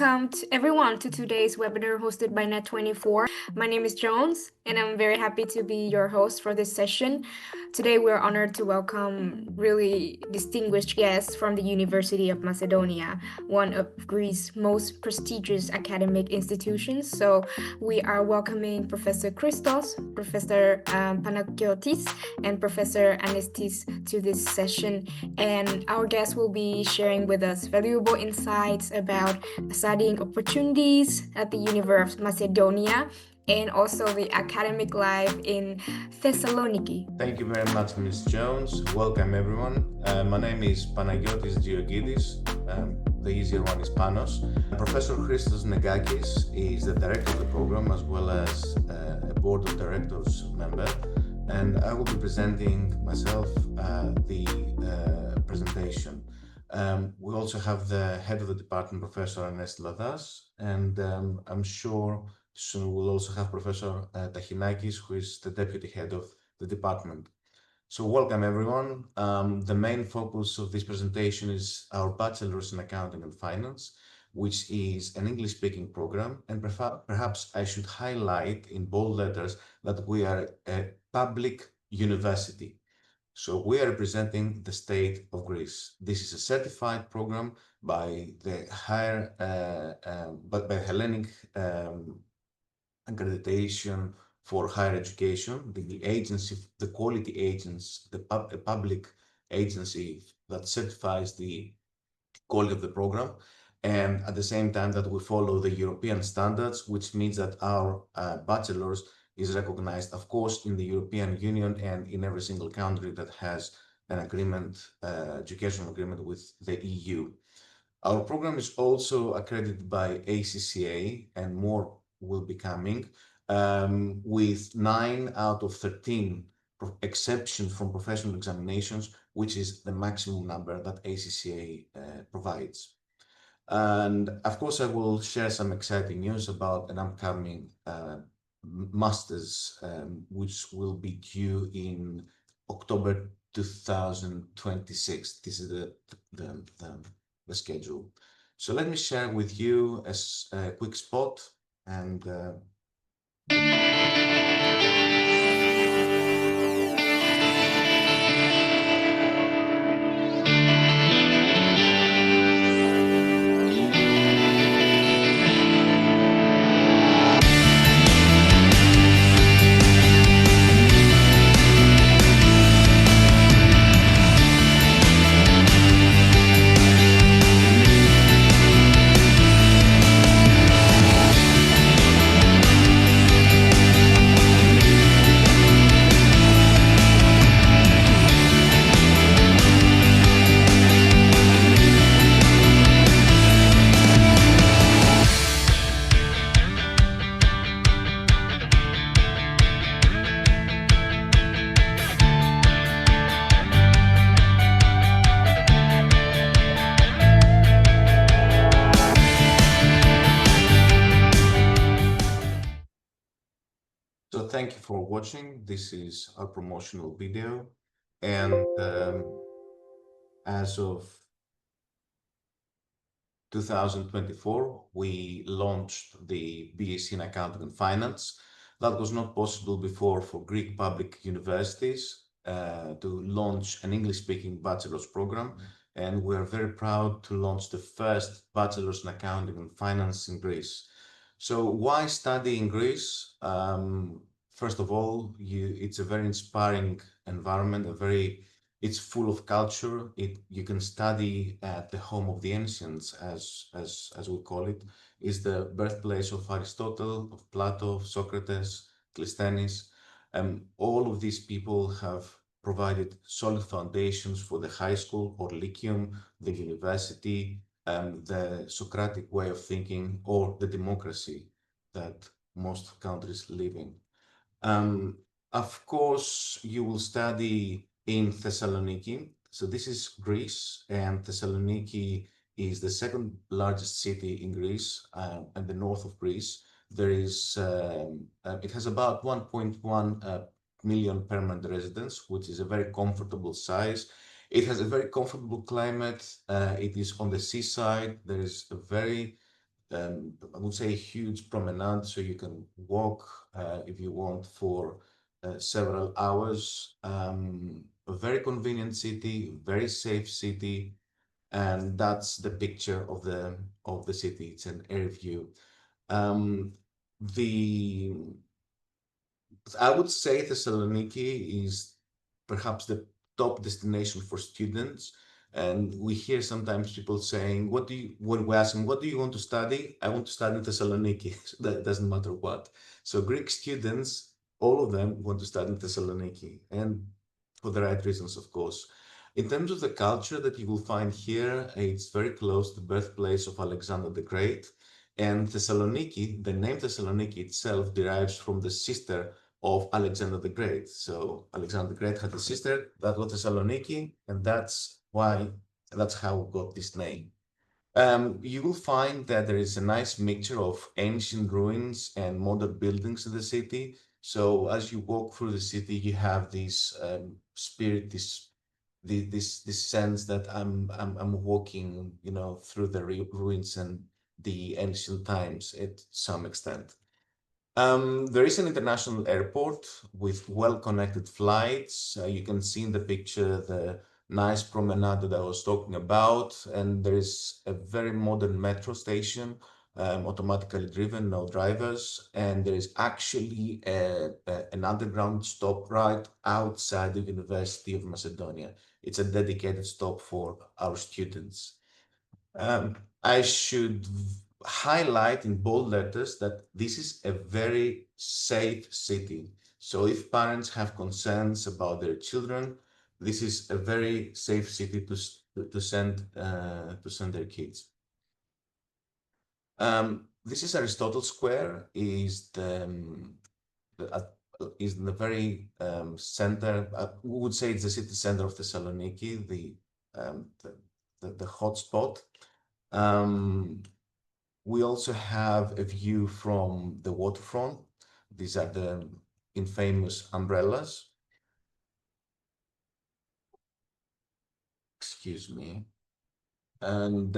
welcome to everyone to today's webinar hosted by Net24. My name is Jones, and I'm very happy to be your host for this session. Today, we're honored to welcome really distinguished guests from the University of Macedonia, one of Greece's most prestigious academic institutions. So, we are welcoming Professor Christos, Professor Panagiotis, and Professor Anestis to this session. And our guests will be sharing with us valuable insights about studying opportunities at the University of Macedonia and also the academic life in Thessaloniki. Thank you very much, Ms. Jones. Welcome, everyone. My name is Panagiotis Georgidis. The easier one is Panos. Professor Christos Negakis is the director of the program as well as a board of directors member. And I will be presenting myself the presentation. We also have the head of the department, Professor Anestis Ladas, and I'm sure soon we'll also have Professor Tachinakis, who is the deputy head of the department. So welcome everyone. The main focus of this presentation is our bachelor's in accounting and finance, which is an English-speaking program. And perhaps I should highlight in bold letters that we are a public university. So we are representing the state of Greece. This is a certified program by the Hellenic accreditation for higher education, the agency, the quality agency, the public agency that certifies the quality of the program. And at the same time that we follow the European standards, which means that our bachelor's is recognized, of course, in the European Union and in every single country that has an agreement, educational agreement with the EU. Our program is also accredited by ACCA, and more will be coming, with 9 out of 13 exceptions from professional examinations, which is the maximum number that ACCA provides. And of course, I will share some exciting news about an upcoming master's, which will be due in October 2026. This is the schedule. So let me share with you a quick spot and so thank you for watching. This is our promotional video, and as of 2024, we launched the BSc in Accounting and Finance. That was not possible before for Greek public universities to launch an English-speaking bachelor's program, and we are very proud to launch the first bachelor's in Accounting and Finance in Greece. So why study in Greece? First of all, it's a very inspiring environment, it's full of culture. You can study at the home of the ancients, as we call it. It's the birthplace of Aristotle, of Plato, of Socrates, Clisthenes. All of these people have provided solid foundations for the high school or lyceum, the university, the Socratic way of thinking, or the democracy that most countries live in. Of course, you will study in Thessaloniki. So this is Greece, and Thessaloniki is the second largest city in Greece, and the north of Greece. It has about 1.1 million permanent residents, which is a very comfortable size. It has a very comfortable climate. It is on the seaside. There is a very I would say, a huge promenade, so you can walk if you want for several hours. A very convenient city, very safe city, and that's the picture of the city. It's an air view. Um, the I would say Thessaloniki is perhaps the top destination for students. And we hear sometimes people saying, when we ask them, what do you want to study? I want to study in Thessaloniki. That doesn't matter what. So Greek students, all of them want to study in Thessaloniki, and for the right reasons, of course. In terms of the culture that you will find here, it's very close to the birthplace of Alexander the Great. And Thessaloniki, the name Thessaloniki itself derives from the sister of Alexander the Great. So Alexander the Great had a sister that was Thessaloniki, and that's how we got this name. You will find that there is a nice mixture of ancient ruins and modern buildings in the city. So as you walk through the city, you have this spirit, this sense that I'm walking, through the ruins and the ancient times at some extent. There is an international airport with well-connected flights. You can see in the picture the nice promenade that I was talking about, and there is a very modern metro station, automatically driven, no drivers, and there is actually an underground stop right outside the University of Macedonia. It's a dedicated stop for our students. I should highlight in bold letters that this is a very safe city. So if parents have concerns about their children, this is a very safe city to send their kids. This is Aristotle Square. The, uh, is in the very center. We would say it's the city center of Thessaloniki, the hot spot. Um, We also have a view from the waterfront. These are the infamous umbrellas. Excuse me. And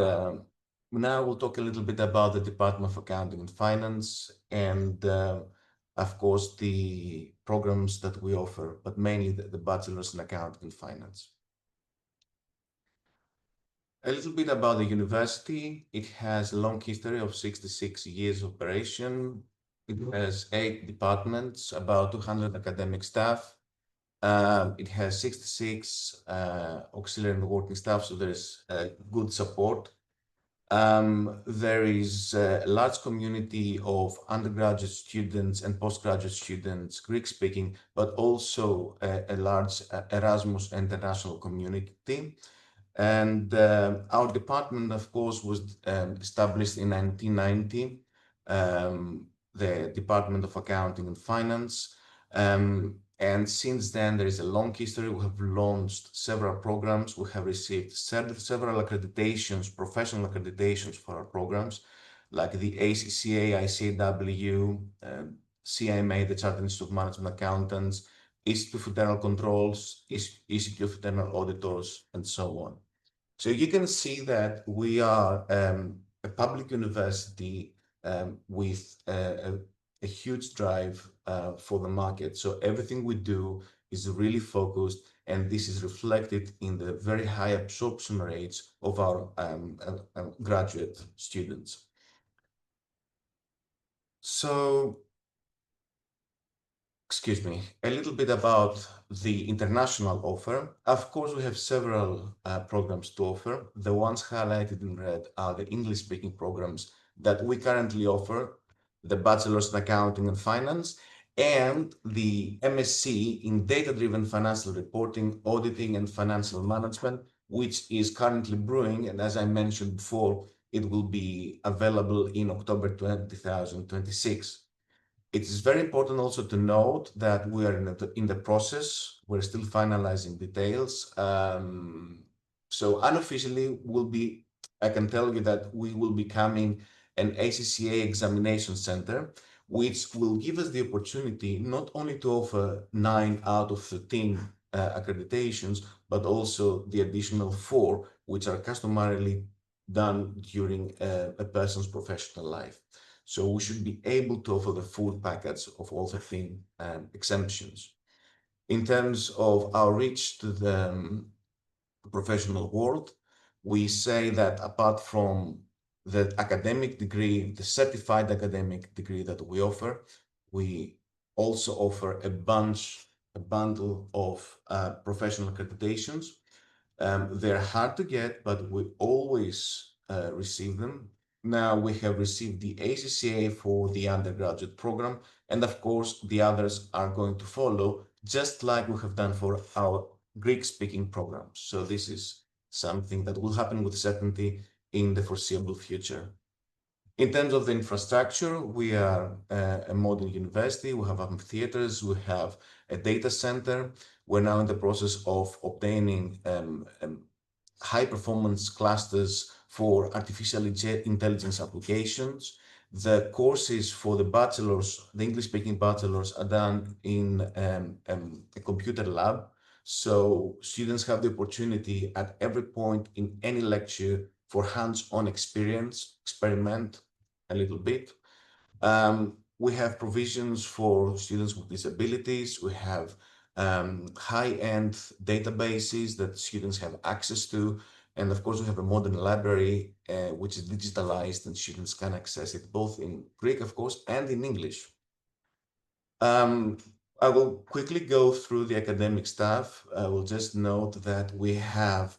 now we'll talk a little bit about the Department of Accounting and Finance and, of course, the programs that we offer, but mainly the bachelor's in accounting and finance. A little bit about the university. It has a long history of 66 years of operation. It has 8 departments, about 200 academic staff. It has 66 auxiliary and working staff, so there's good support. There is a large community of undergraduate students and postgraduate students, Greek speaking, but also a large Erasmus international community. And our department, of course, was established in 1990, the Department of Accounting and Finance. And since then, there is a long history. We have launched several programs. We have received several accreditations, professional accreditations for our programs, like the ACCA, ICAW, CIMA, the Chartered Institute of Management Accountants, Institute of Internal Controls, Institute of Internal Auditors, and so on. So you can see that we are a public university with a huge drive for the market. So everything we do is really focused, and this is reflected in the very high absorption rates of our graduate students. So excuse me, a little bit about the international offer. Of course, we have several programs to offer. The ones highlighted in red are the English-speaking programs that we currently offer, the Bachelor's in Accounting and Finance, and the MSc in Data-Driven Financial Reporting, Auditing, and Financial Management, which is currently brewing. And as I mentioned before, it will be available in October 2026. It is very important also to note that we are in the process. We're still finalizing details. So unofficially, I can tell you that we will be becoming an ACCA examination center, which will give us the opportunity not only to offer 9 out of 13 accreditations, but also the additional 4, which are customarily done during a person's professional life. So we should be able to offer the full package of all 13 exemptions. In terms of our reach to the professional world, we say that apart from the academic degree, the certified academic degree that we offer, we also offer a bundle of professional accreditations. They're hard to get, but we always receive them. Now we have received the ACCA for the undergraduate program, and of course, the others are going to follow, just like we have done for our Greek-speaking programs. So this is something that will happen with certainty in the foreseeable future. In terms of the infrastructure, we are a modern university. We have amphitheaters, we have a data center. We're now in the process of obtaining high performance clusters for artificial intelligence applications. The courses for the bachelors, the English speaking bachelors, are done in a computer lab. So students have the opportunity at every point in any lecture for hands-on experience, experiment a little bit. We have provisions for students with disabilities. We have high-end databases that students have access to. And of course, we have a modern library, which is digitalized and students can access it both in Greek, of course, and in English. Um, I will quickly go through the academic stuff. I will just note that we have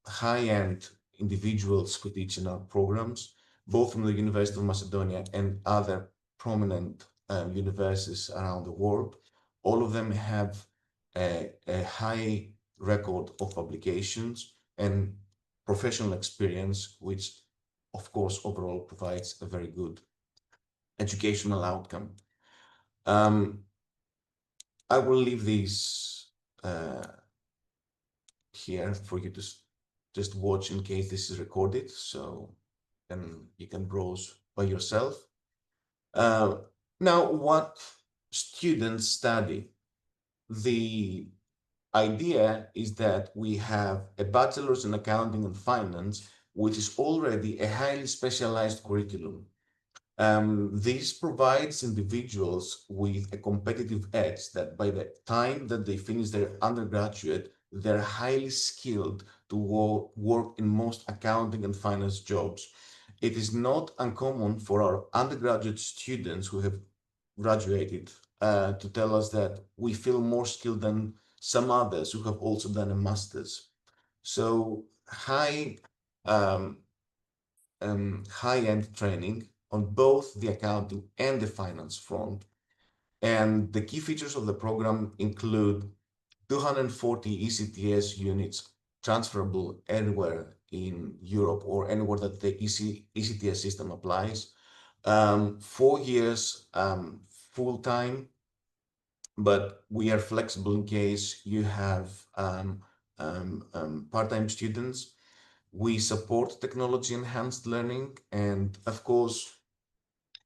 high-end individuals who teach in our programs, both from the University of Macedonia and other prominent universities around the world. All of them have a high record of publications and professional experience, which of course overall provides a very good educational outcome. Um, I will leave these here for you to just watch in case this is recorded, so then you can browse by yourself. Uh, Now, what students study? The idea is that we have a bachelor's in accounting and finance, which is already a highly specialized curriculum. This provides individuals with a competitive edge that by the time that they finish their undergraduate, they're highly skilled to work in most accounting and finance jobs. It is not uncommon for our undergraduate students who have graduated to tell us that we feel more skilled than some others who have also done a master's. So um, high-end training on both the accounting and the finance front. And the key features of the program include 240 ECTS units transferable anywhere in Europe or anywhere that the ECTS system applies. 4 years full-time, but we are flexible in case you have part-time students. We support technology enhanced learning, and of course,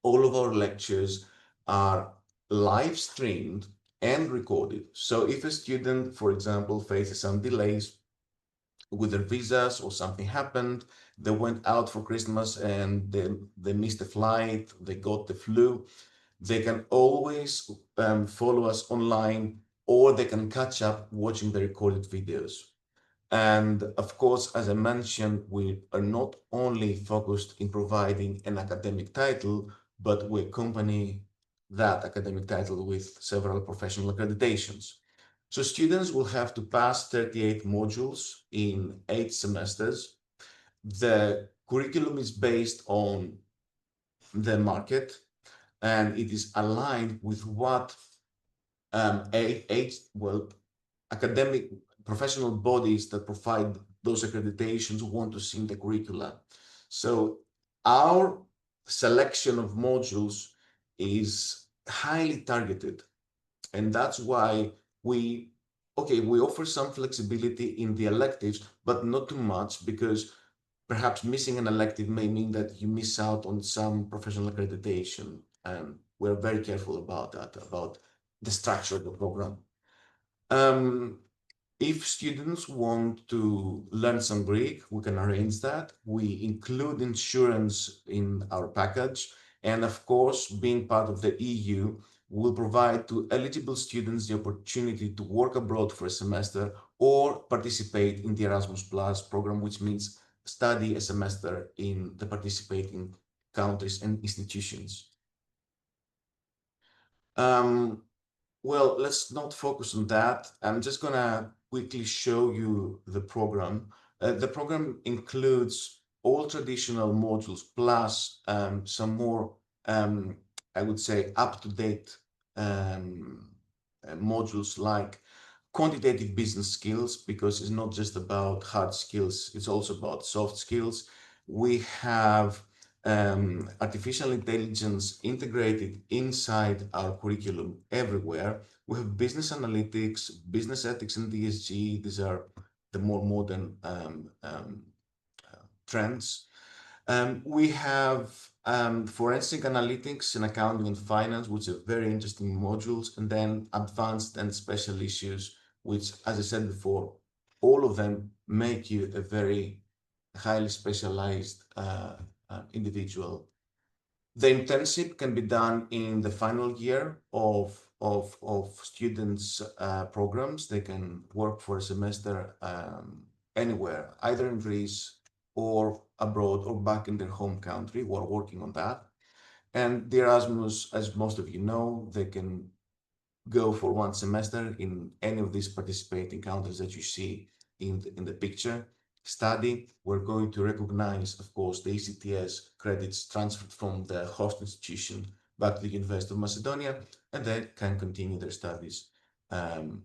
all of our lectures are live streamed and recorded. So if a student, for example, faces some delays with their visas or something happened, they went out for Christmas and they missed a flight, they got the flu, they can always follow us online, or they can catch up watching the recorded videos. And of course, as I mentioned, we are not only focused in providing an academic title, but we accompany that academic title with several professional accreditations. So students will have to pass 38 modules in 8 semesters. The curriculum is based on the market, and it is aligned with what well, academic professional bodies that provide those accreditations want to see in the curricula. So our selection of modules is highly targeted, and that's why we offer some flexibility in the electives, but not too much, because perhaps missing an elective may mean that you miss out on some professional accreditation, and we're very careful about that, about the structure of the program. Um, If students want to learn some Greek, we can arrange that. We include insurance in our package. And of course, being part of the EU, will provide to eligible students the opportunity to work abroad for a semester or participate in the Erasmus Plus program, which means study a semester in the participating countries and institutions. Um, Well, let's not focus on that. I'm just gonna quickly show you the program. The program includes all traditional modules plus some more, um, I would say, up-to-date um, modules like quantitative business skills, because it's not just about hard skills, it's also about soft skills. We have artificial intelligence integrated inside our curriculum everywhere. We have business analytics, business ethics, and ESG. These are the more modern trends. We have forensic analytics and accounting and finance, which are very interesting modules, and then advanced and special issues, which, as I said before, all of them make you a very highly specialized individual. The internship can be done in the final year of students' programs. They can work for a semester anywhere, either in Greece or abroad or back in their home country. We're working on that. And the Erasmus, as most of you know, they can go for one semester in any of these participating countries that you see in the picture. Study, we're going to recognize, of course, the ECTS credits transferred from the host institution back to the University of Macedonia, and they can continue their studies um,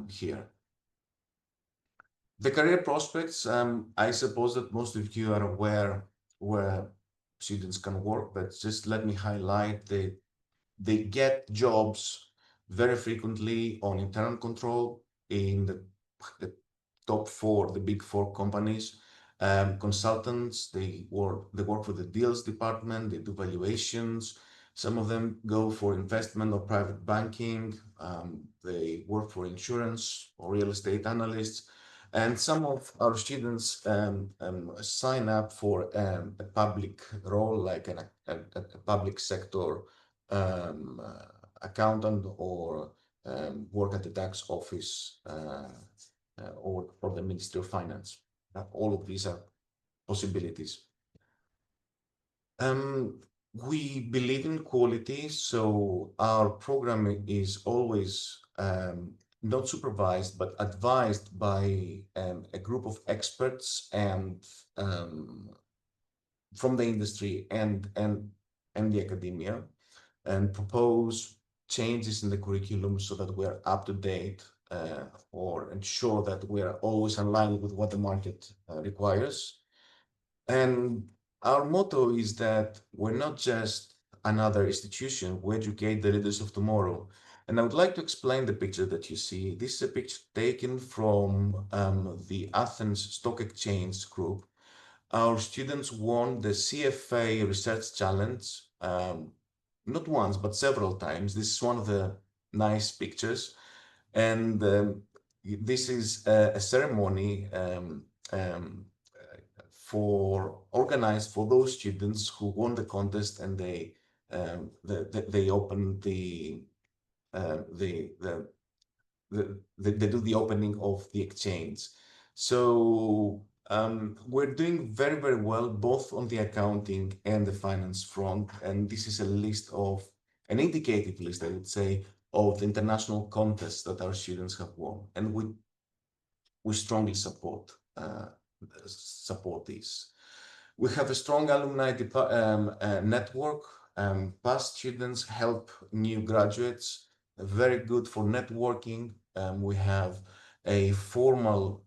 here. The career prospects, I suppose that most of you are aware where students can work, but just let me highlight that they get jobs very frequently on internal control in the top four, the big four companies. Consultants, they work for the deals department, they do valuations. Some of them go for investment or private banking. They work for insurance or real estate analysts. And some of our students sign up for a public role, like a public sector accountant, or work at the tax office or the Ministry of Finance. All of these are possibilities. Um, we believe in quality, so our program is always not supervised but advised by a group of experts and from the industry and the academia, and propose changes in the curriculum so that we're up to date or ensure that we are always aligned with what the market requires. And our motto is that we're not just another institution, we educate the leaders of tomorrow. And I would like to explain the picture that you see. This is a picture taken from the Athens Stock Exchange Group. Our students won the CFA Research Challenge, not once, but several times. This is one of the nice pictures. And this is a ceremony for organized for those students who won the contest, and they open the they do the opening of the exchange. So we're doing very, very well, both on the accounting and the finance front. And this is a list of, an indicative list, I would say, of the international contests that our students have won. And we strongly support these. We have a strong alumni network. Past students help new graduates, very good for networking. We have a formal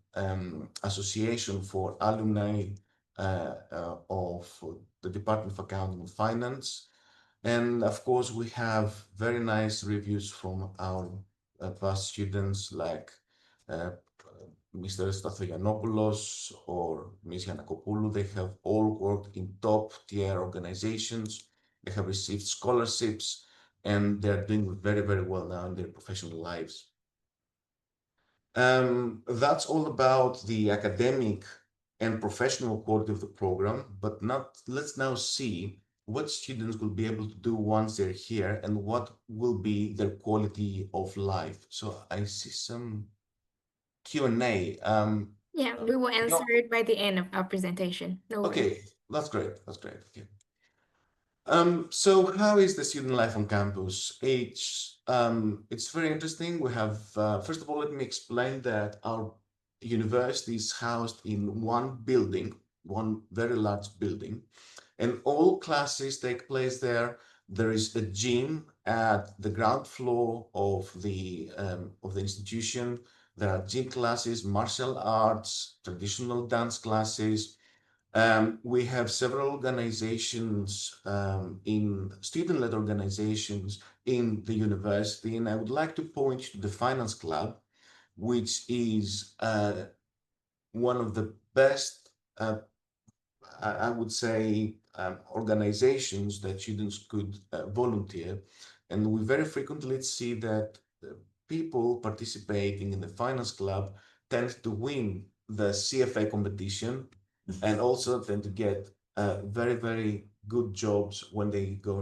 association for alumni of the Department of Accounting and Finance. And of course, we have very nice reviews from our past students, like uh, Mr. Stathogiannopoulos or Ms. Yanakopoulou. They have all worked in top tier organizations. They have received scholarships, and they're doing very, very well now in their professional lives. That's all about the academic and professional quality of the program, but not, let's now see what students will be able to do once they're here and what will be their quality of life. So I see some Q&A. Yeah, we will answer No, it by the end of our presentation. No worries. okay, that's great. That's great. Okay. So how is the student life on campus? It's very interesting. We have, first of all, let me explain that our university is housed in one building, one very large building, and all classes take place there. There is a gym at the ground floor of the institution. There are gym classes, martial arts, traditional dance classes. We have several organizations in student-led organizations in the university, and I would like to point to the Finance Club, which is one of the best uh, I would say, organizations that students could volunteer. And we very frequently see that people participating in the finance club tend to win the CFA competition and also tend to get very, very good jobs when they go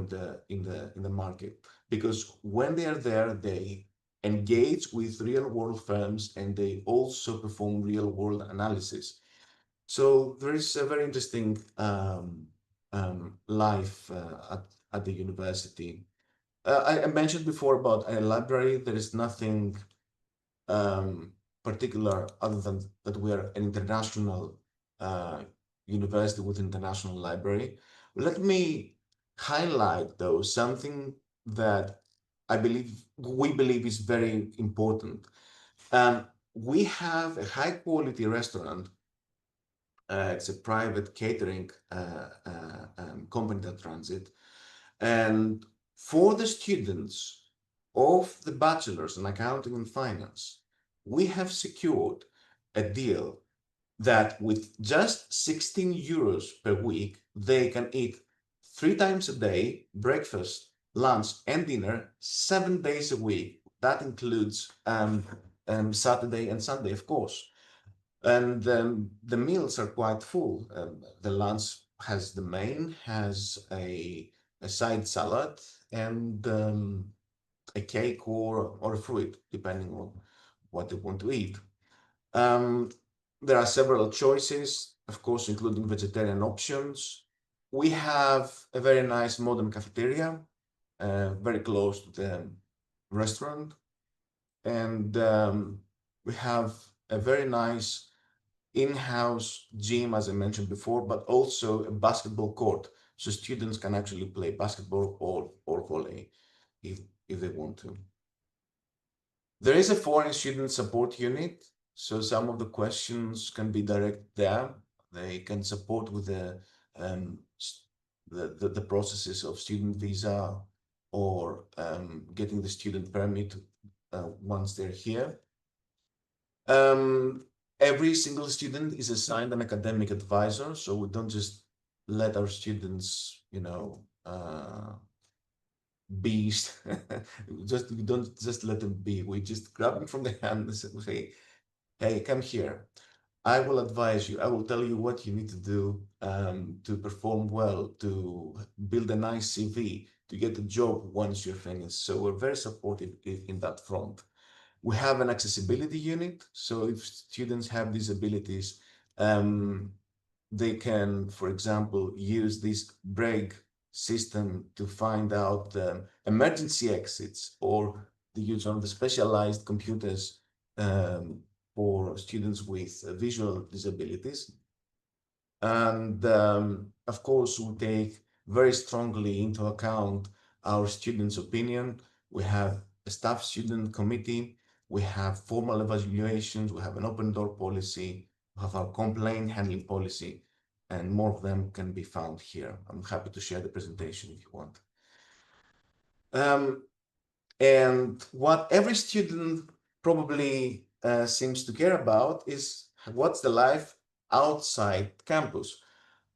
in the market. Because when they are there, they engage with real world firms and they also perform real world analysis. So there is a very interesting life at the university. I mentioned before about a library. There is nothing um, particular other than that we are an international uh, university with international library. Let me highlight though something that we believe is very important. Um, we have a high quality restaurant. It's a private catering company that runs it. And for the students of the bachelor's in accounting and finance, we have secured a deal that with just 16 euros per week, they can eat 3 times a day, breakfast, lunch, and dinner, 7 days a week. That includes Saturday and Sunday, of course. And the meals are quite full. The lunch has the main, has a side salad, and a cake or a fruit, depending on what they want to eat. Um, there are several choices, of course, including vegetarian options. We have a very nice modern cafeteria, very close to the restaurant, and we have a very nice in-house gym, as I mentioned before, but also a basketball court, so students can actually play basketball or volley if if they want to. There is a foreign student support unit, so some of the questions can be directed there. They can support with um, the processes of student visa or getting the student permit once they're here. Um, every single student is assigned an academic advisor, so we don't just let our students, be. Just we don't just let them be. We just grab them from the hand and say, "Hey, come here. I will advise you. I will tell you what you need to do to perform well, to build a nice CV, to get a job once you're finished." So we're very supportive in that front. We have an accessibility unit, so if students have disabilities, um, they can, for example, use this break system to find out emergency exits or the use of the specialized computers um, for students with visual disabilities. And of course, we take very strongly into account our students' opinion. We have a staff student committee, we have formal evaluations, we have an open door policy, we have our complaint handling policy, and more of them can be found here. I'm happy to share the presentation if you want. Um, and what every student probably seems to care about is what's the life outside campus.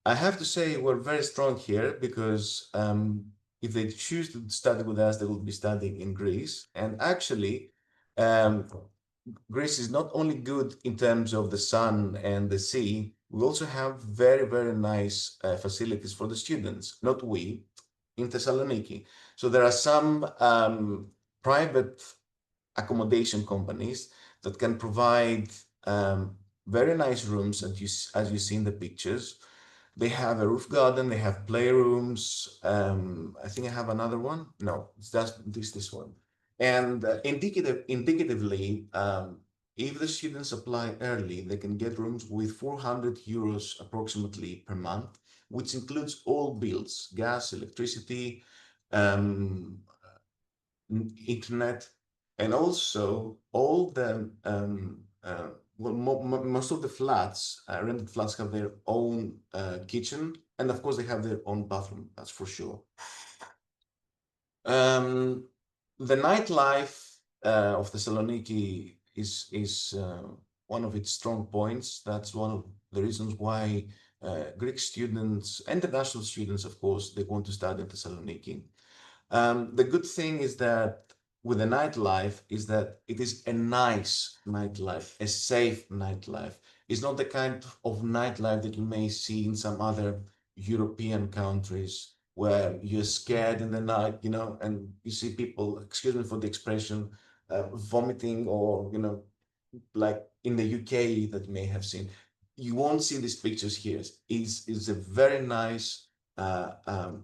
I have to say we're very strong here because if they choose to study with us, they will be studying in Greece. And actually, um, Greece is not only good in terms of the sun and the sea, we also have very, very nice facilities for the students, not we, in Thessaloniki. So there are some private accommodation companies that can provide very nice rooms, as you see in the pictures. They have a roof garden, they have playrooms. I think I have another one. No, it's just this one. And indicatively, if the students apply early, they can get rooms with 400 euros approximately per month, which includes all bills, gas, electricity, um, internet, and also all the well, most of the flats, rented flats, have their own kitchen, and of course they have their own bathroom. That's for sure. Um, the nightlife of Thessaloniki is one of its strong points. That's one of the reasons why Greek students, international students, of course, they want to study in Thessaloniki. The good thing is that with the nightlife is that it is a nice nightlife, a safe nightlife. It's not the kind of nightlife that you may see in some other European countries where you're scared in the night, and you see people, excuse me for the expression, vomiting, or, like in the UK that you may have seen. You won't see these pictures here. It's a very nice and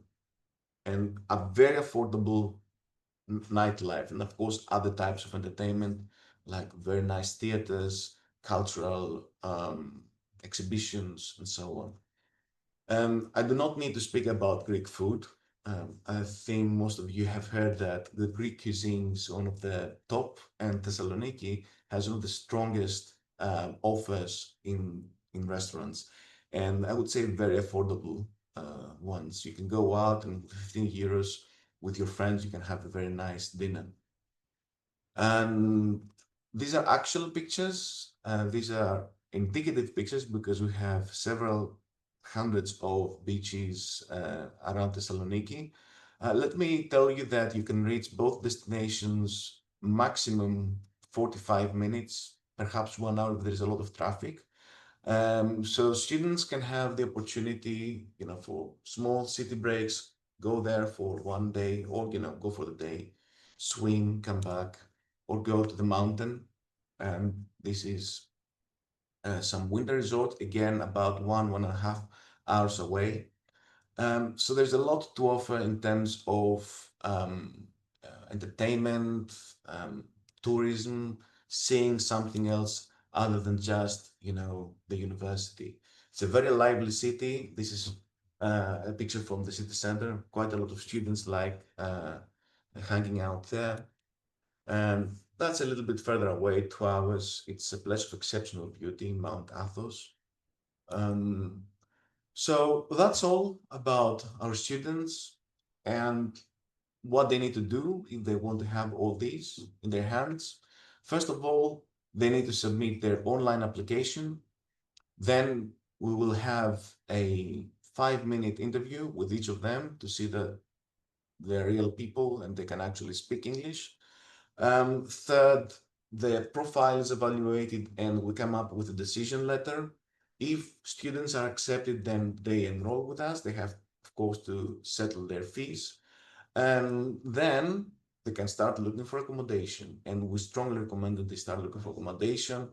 a very affordable nightlife, and of course other types of entertainment like very nice theaters, cultural exhibitions, and so on. I do not need to speak about Greek food. I think most of you have heard that the Greek cuisine is one of the top, and Thessaloniki has one of the strongest offers in restaurants, and I would say very affordable ones. You can go out and with 15 euros with your friends, you can have a very nice dinner. And these are actual pictures. These are indicative pictures because we have several hundreds of beaches around Thessaloniki. Let me tell you that you can reach both destinations maximum 45 minutes, perhaps 1 hour if there is a lot of traffic. So students can have the opportunity, for small city breaks, go there for 1 day, or, go for the day, swim, come back, or go to the mountain. And this is some winter resort, again, about 1.5 hours away. So there's a lot to offer in terms of entertainment, tourism, seeing something else other than just, the university. It's a very lively city. This is a picture from the city center. Quite a lot of students like hanging out there. And that's a little bit further away, 2 hours. It's a place of exceptional beauty, Mount Athos. Um, so that's all about our students and what they need to do if they want to have all these in their hands. First of all, they need to submit their online application. Then we will have a 5-minute interview with each of them to see that they're real people and they can actually speak English. Third, the profile is evaluated and we come up with a decision letter. If students are accepted, then they enroll with us. They have, of course, to settle their fees. And then they can start looking for accommodation. And we strongly recommend that they start looking for accommodation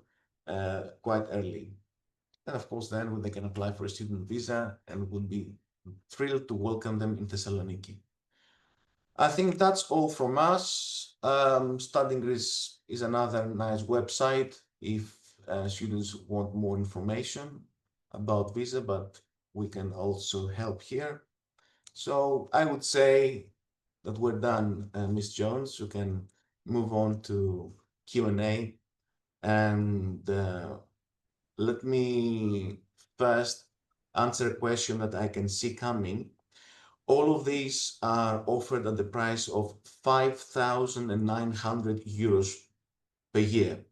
quite early. And of course, then they can apply for a student visa and we'll be thrilled to welcome them in Thessaloniki. I think that's all from us. Studying Greece is another nice website if students want more information about visa, but we can also help here. So I would say that we're done, Miss Jones. You can move on to Q&A, and let me first answer a question that I can see coming. All of these are offered at the price of 5,900 euros per year.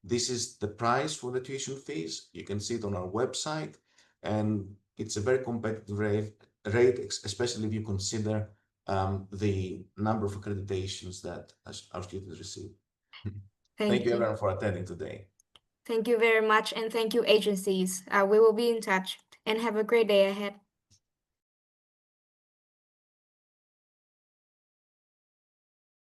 This is the price for the tuition fees. You can see it on our website, and it's a very competitive rate, especially if you consider the number of accreditations that our students receive. Thank Thank you you. everyone for attending today. Thank you very much, and thank you, agencies. We will be in touch, and have a great day ahead.